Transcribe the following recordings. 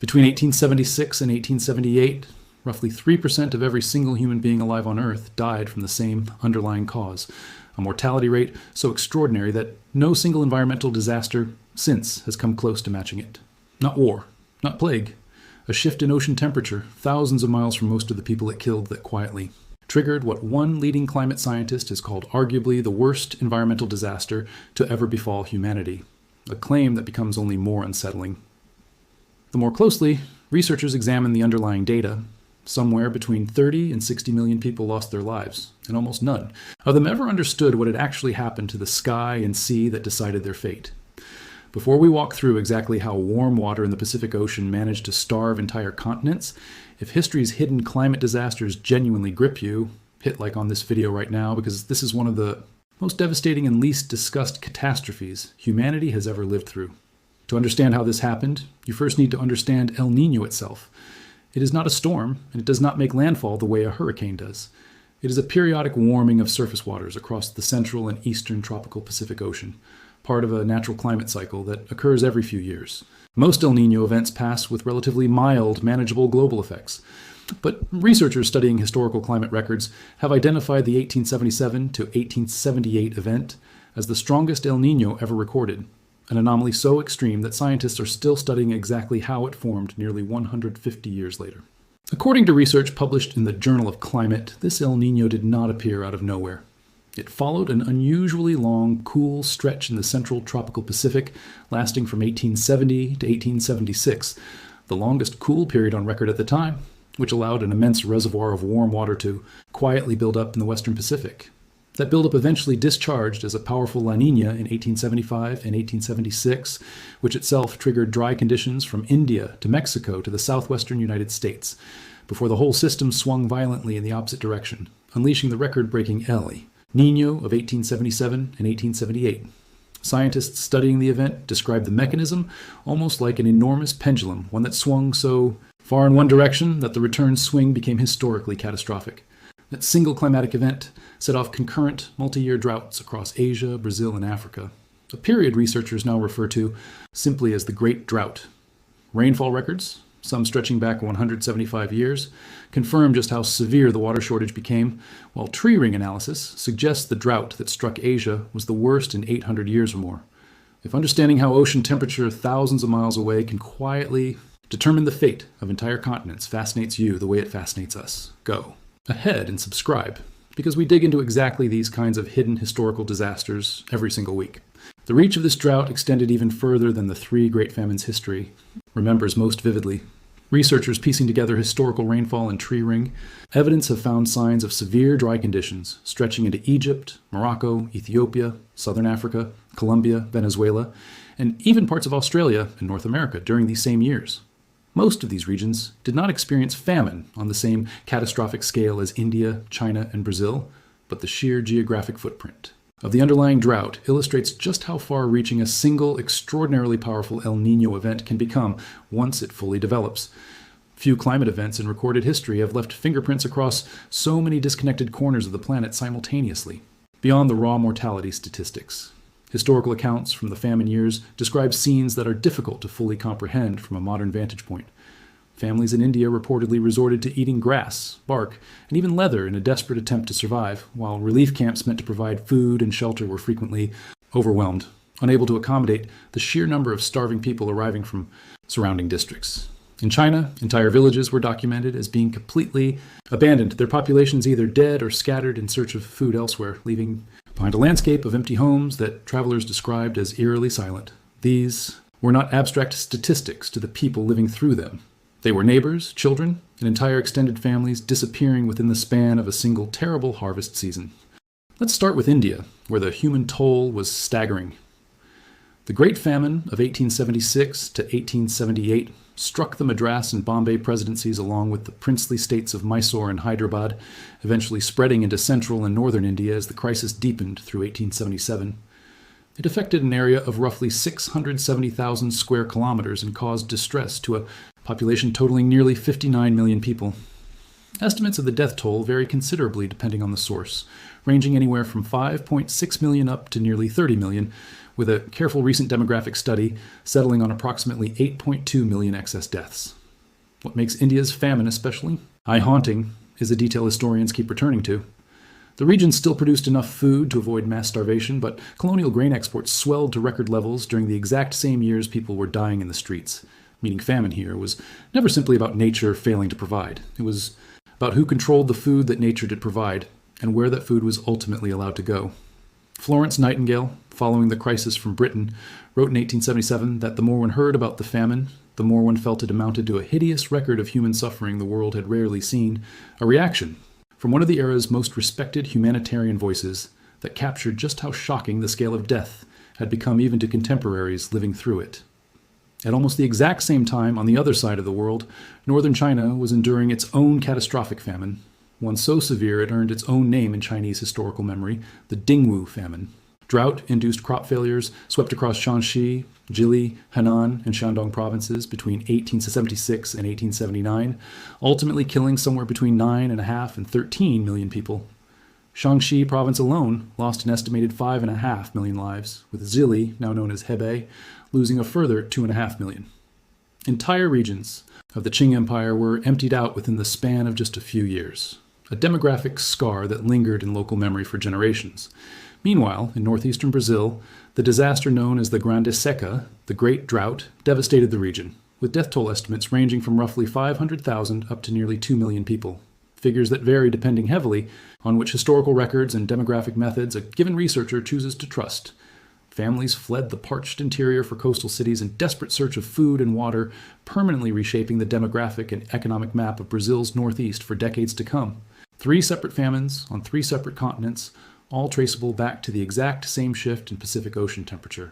Between 1876 and 1878, roughly 3% of every single human being alive on Earth died from the same underlying cause, a mortality rate so extraordinary that no single environmental disaster since has come close to matching it. Not war, not plague, a shift in ocean temperature, thousands of miles from most of the people it killed that quietly triggered what one leading climate scientist has called arguably the worst environmental disaster to ever befall humanity, a claim that becomes only more unsettling. The more closely researchers examine the underlying data, somewhere between 30 and 60 million people lost their lives, and almost none of them ever understood what had actually happened to the sky and sea that decided their fate. Before we walk through exactly how warm water in the Pacific Ocean managed to starve entire continents, if history's hidden climate disasters genuinely grip you, hit like on this video right now, because this is one of the most devastating and least discussed catastrophes humanity has ever lived through. To understand how this happened, you first need to understand El Niño itself. It is not a storm, and it does not make landfall the way a hurricane does. It is a periodic warming of surface waters across the central and eastern tropical Pacific Ocean, part of a natural climate cycle that occurs every few years. Most El Niño events pass with relatively mild, manageable global effects. But researchers studying historical climate records have identified the 1877 to 1878 event as the strongest El Niño ever recorded, an anomaly so extreme that scientists are still studying exactly how it formed nearly 150 years later. According to research published in the Journal of Climate, this El Niño did not appear out of nowhere. It followed an unusually long, cool stretch in the central tropical Pacific, lasting from 1870 to 1876, the longest cool period on record at the time, which allowed an immense reservoir of warm water to quietly build up in the western Pacific. That buildup eventually discharged as a powerful La Niña in 1875 and 1876, which itself triggered dry conditions from India to Mexico to the southwestern United States, before the whole system swung violently in the opposite direction, unleashing the record-breaking El Niño of 1877 and 1878. Scientists studying the event described the mechanism almost like an enormous pendulum, one that swung so far in one direction that the return swing became historically catastrophic. That single climatic event set off concurrent multi-year droughts across Asia, Brazil, and Africa, a period researchers now refer to simply as the Great Drought. Rainfall records, some stretching back 175 years, confirm just how severe the water shortage became, while tree ring analysis suggests the drought that struck Asia was the worst in 800 years or more. If understanding how ocean temperature thousands of miles away can quietly determine the fate of entire continents fascinates you the way it fascinates us, go ahead and subscribe, because we dig into exactly these kinds of hidden historical disasters every single week. The reach of this drought extended even further than the three great famines history remembers most vividly. Researchers piecing together historical rainfall and tree ring evidence have found signs of severe dry conditions stretching into Egypt, Morocco, Ethiopia, southern Africa, Colombia, Venezuela, and even parts of Australia and North America during these same years. Most of these regions did not experience famine on the same catastrophic scale as India, China, and Brazil, but the sheer geographic footprint of the underlying drought illustrates just how far-reaching a single, extraordinarily powerful El Niño event can become once it fully develops. Few climate events in recorded history have left fingerprints across so many disconnected corners of the planet simultaneously, beyond the raw mortality statistics. Historical accounts from the famine years describe scenes that are difficult to fully comprehend from a modern vantage point. Families in India reportedly resorted to eating grass, bark, and even leather in a desperate attempt to survive, while relief camps meant to provide food and shelter were frequently overwhelmed, unable to accommodate the sheer number of starving people arriving from surrounding districts. In China, entire villages were documented as being completely abandoned, their populations either dead or scattered in search of food elsewhere, leaving behind a landscape of empty homes that travelers described as eerily silent. These were not abstract statistics to the people living through them. They were neighbors, children, and entire extended families disappearing within the span of a single terrible harvest season. Let's start with India, where the human toll was staggering. The Great Famine of 1876 to 1878 struck the Madras and Bombay presidencies along with the princely states of Mysore and Hyderabad, eventually spreading into central and northern India as the crisis deepened through 1877. It affected an area of roughly 670,000 square kilometers and caused distress to a population totaling nearly 59 million people. Estimates of the death toll vary considerably depending on the source, ranging anywhere from 5.6 million up to nearly 30 million, with a careful recent demographic study settling on approximately 8.2 million excess deaths. What makes India's famine especially eye-haunting is a detail historians keep returning to. The region still produced enough food to avoid mass starvation, but colonial grain exports swelled to record levels during the exact same years people were dying in the streets. Meaning famine here was never simply about nature failing to provide. It was about who controlled the food that nature did provide, and where that food was ultimately allowed to go. Florence Nightingale, following the crisis from Britain, wrote in 1877 that the more one heard about the famine, the more one felt it amounted to a hideous record of human suffering the world had rarely seen, a reaction from one of the era's most respected humanitarian voices that captured just how shocking the scale of death had become even to contemporaries living through it. At almost the exact same time, on the other side of the world, northern China was enduring its own catastrophic famine, one so severe it earned its own name in Chinese historical memory, the Dingwu famine. Drought-induced crop failures swept across Shanxi, Jili, Henan, and Shandong provinces between 1876 and 1879, ultimately killing somewhere between 9.5 and 13 million people. Shanxi province alone lost an estimated 5.5 million lives, with Jili, now known as Hebei, losing a further 2.5 million. Entire regions of the Qing Empire were emptied out within the span of just a few years, a demographic scar that lingered in local memory for generations. Meanwhile, in northeastern Brazil, the disaster known as the Grande Seca, the Great Drought, devastated the region, with death toll estimates ranging from roughly 500,000 up to nearly 2 million people, figures that vary depending heavily on which historical records and demographic methods a given researcher chooses to trust. Families fled the parched interior for coastal cities in desperate search of food and water, permanently reshaping the demographic and economic map of Brazil's northeast for decades to come. 3 separate famines on 3 separate continents, all traceable back to the exact same shift in Pacific Ocean temperature.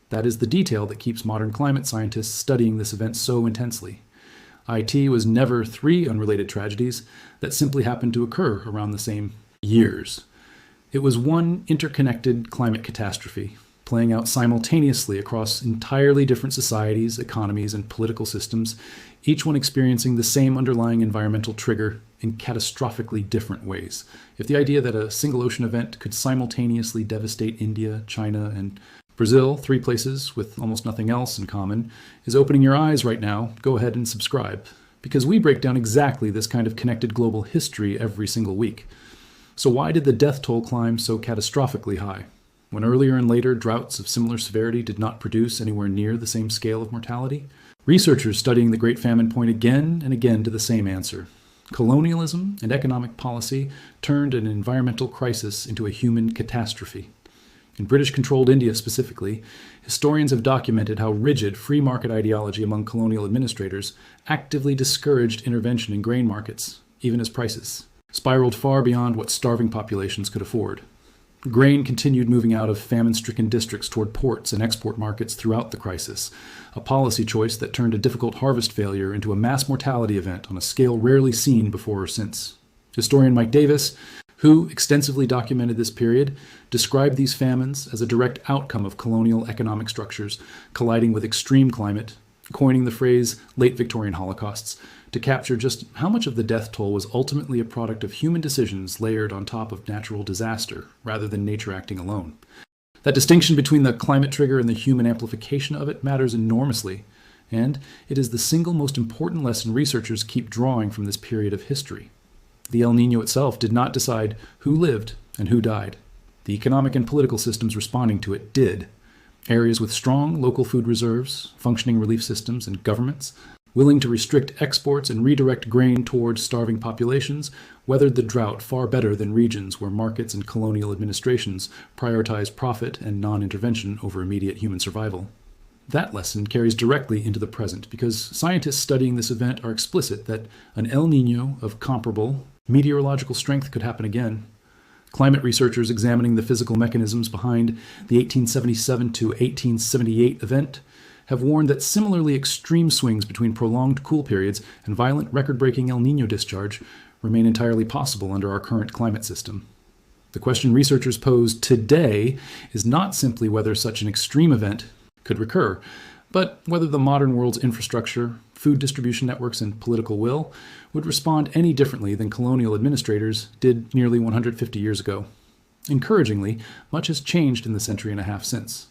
That is the detail that keeps modern climate scientists studying this event so intensely. IT was never 3 unrelated tragedies that simply happened to occur around the same years. It was one interconnected climate catastrophe, playing out simultaneously across entirely different societies, economies, and political systems, each one experiencing the same underlying environmental trigger in catastrophically different ways. If the idea that a single ocean event could simultaneously devastate India, China, and Brazil, 3 places with almost nothing else in common, is opening your eyes right now, go ahead and subscribe, because we break down exactly this kind of connected global history every single week. So why did the death toll climb so catastrophically high, when earlier and later droughts of similar severity did not produce anywhere near the same scale of mortality? Researchers studying the Great Famine point again and again to the same answer. Colonialism and economic policy turned an environmental crisis into a human catastrophe. In British-controlled India specifically, historians have documented how rigid free market ideology among colonial administrators actively discouraged intervention in grain markets, even as prices spiraled far beyond what starving populations could afford. Grain continued moving out of famine-stricken districts toward ports and export markets throughout the crisis, a policy choice that turned a difficult harvest failure into a mass mortality event on a scale rarely seen before or since. Historian Mike Davis, who extensively documented this period, described these famines as a direct outcome of colonial economic structures colliding with extreme climate, coining the phrase late Victorian holocausts, to capture just how much of the death toll was ultimately a product of human decisions layered on top of natural disaster, rather than nature acting alone. That distinction between the climate trigger and the human amplification of it matters enormously, and it is the single most important lesson researchers keep drawing from this period of history. The El Niño itself did not decide who lived and who died. The economic and political systems responding to it did. Areas with strong local food reserves, functioning relief systems, and governments willing to restrict exports and redirect grain towards starving populations weathered the drought far better than regions where markets and colonial administrations prioritized profit and non-intervention over immediate human survival. That lesson carries directly into the present because scientists studying this event are explicit that an El Niño of comparable meteorological strength could happen again. Climate researchers examining the physical mechanisms behind the 1877 to 1878 event have warned that similarly extreme swings between prolonged cool periods and violent record-breaking El Niño discharge remain entirely possible under our current climate system. The question researchers pose today is not simply whether such an extreme event could recur, but whether the modern world's infrastructure, food distribution networks, and political will would respond any differently than colonial administrators did nearly 150 years ago. Encouragingly, much has changed in the century and a half since.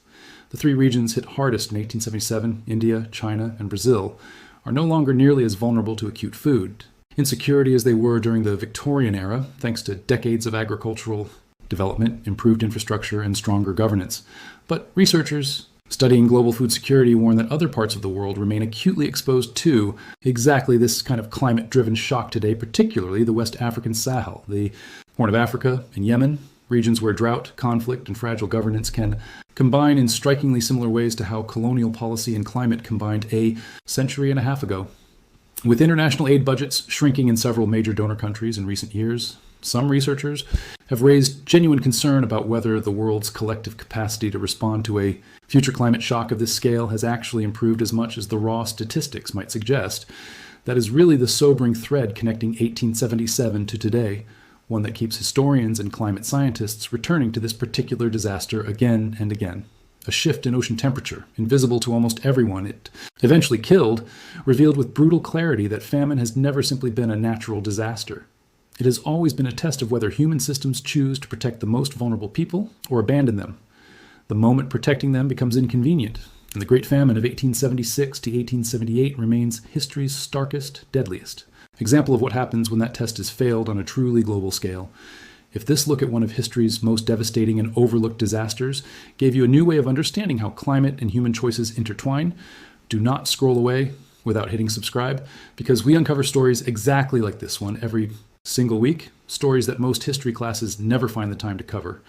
The three regions hit hardest in 1877, India, China, and Brazil, are no longer nearly as vulnerable to acute food insecurity as they were during the Victorian era, thanks to decades of agricultural development, improved infrastructure, and stronger governance. But researchers studying global food security warn that other parts of the world remain acutely exposed to exactly this kind of climate-driven shock today, particularly the West African Sahel, the Horn of Africa, and Yemen, regions where drought, conflict, and fragile governance can combine in strikingly similar ways to how colonial policy and climate combined a century and a half ago. With international aid budgets shrinking in several major donor countries in recent years, some researchers have raised genuine concern about whether the world's collective capacity to respond to a future climate shock of this scale has actually improved as much as the raw statistics might suggest. That is really the sobering thread connecting 1877 to today, one that keeps historians and climate scientists returning to this particular disaster again and again. A shift in ocean temperature, invisible to almost everyone it eventually killed, revealed with brutal clarity that famine has never simply been a natural disaster. It has always been a test of whether human systems choose to protect the most vulnerable people or abandon them. The moment protecting them becomes inconvenient, and the Great Famine of 1876 to 1878 remains history's starkest, deadliest example of what happens when that test is failed on a truly global scale. If this look at one of history's most devastating and overlooked disasters gave you a new way of understanding how climate and human choices intertwine, do not scroll away without hitting subscribe, because we uncover stories exactly like this one every single week, stories that most history classes never find the time to cover.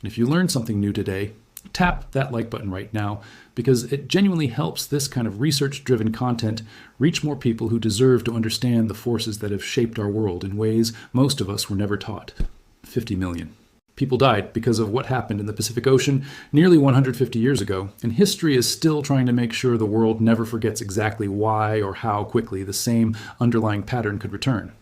And if you learned something new today, tap that like button right now, because it genuinely helps this kind of research-driven content reach more people who deserve to understand the forces that have shaped our world in ways most of us were never taught. 50 million. People died because of what happened in the Pacific Ocean nearly 150 years ago, and history is still trying to make sure the world never forgets exactly why or how quickly the same underlying pattern could return.